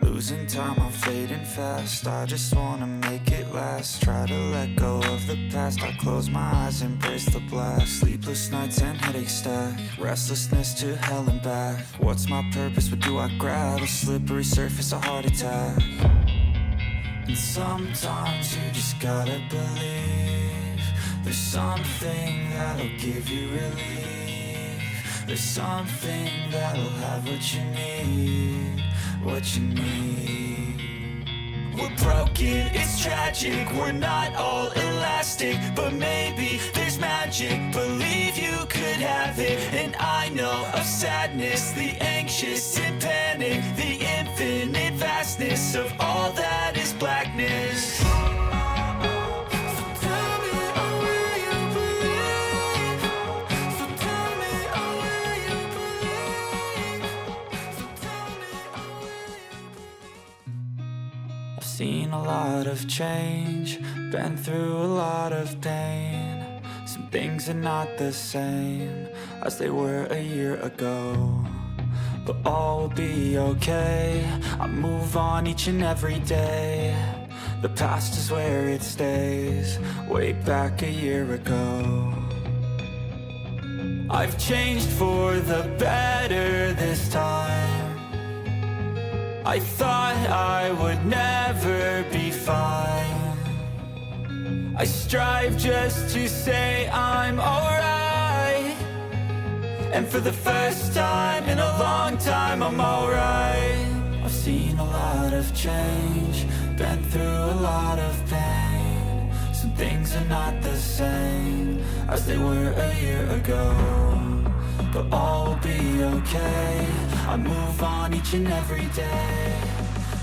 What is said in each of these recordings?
Losing time, I'm fading fast. I just wanna make it last. Try to let go of the past. I close my eyes, embrace the blast. Sleepless nights and headaches stack. Restlessness to hell and back. What's my purpose? What do I grab? A slippery surface, a heart attack. And sometimes you just gotta believe there's something that'll give you relief. There's something that'll have what you need, what you need. We're broken, it's tragic, we're not all elastic, but maybe there's magic, believe you could have it. And I know of sadness, the anxious and panic, the infinite vastness of all that is blackness. Seen a lot of change, been through a lot of pain. Some things are not the same as they were a year ago, but all will be okay. I move on each and every day. The past is where it stays, way back a year ago. I've changed for the better this time. I thought I would never be fine. I strive just to say I'm alright, and for the first time in a long time I'm alright. I've seen a lot of change, been through a lot of pain. Some things are not the same as they were a year ago, but all will be okay. I move on each and every day.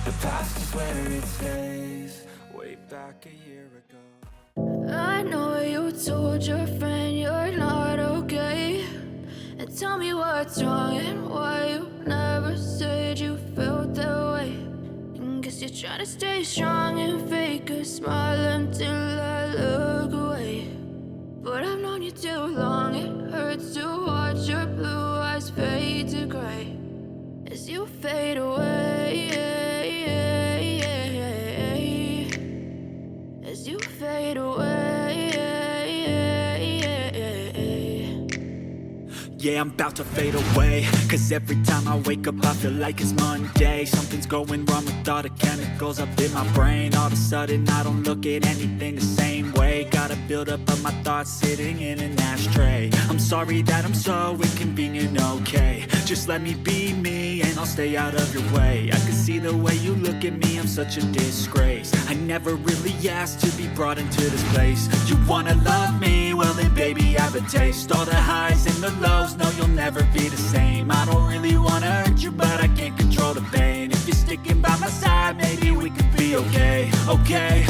The past is where it stays, way back a year ago. I know you told your friend you're not okay, and tell me what's wrong and why you never said you felt that way. And guess you're trying to stay strong and fake a smile until I look away. But I've known you too long, it hurts to watch your blue eyes fade to gray as you fade away, as you fade away. Yeah, I'm about to fade away, cause every time I wake up I feel like it's Monday. Something's going wrong with all the chemicals up in my brain. All of a sudden I don't look at anything the same way. Gotta build up of my thoughts sitting in an ashtray. I'm sorry that I'm so inconvenient, okay. Just let me be me and I'll stay out of your way. I can see the way you look at me, I'm such a disgrace. I never really asked to be brought into this place. You wanna love me? Well then baby have a taste. All the highs and the lows, no you'll never be the same. I don't really wanna hurt you but I can't control the pain. If you're sticking by my side maybe we could be okay. Okay,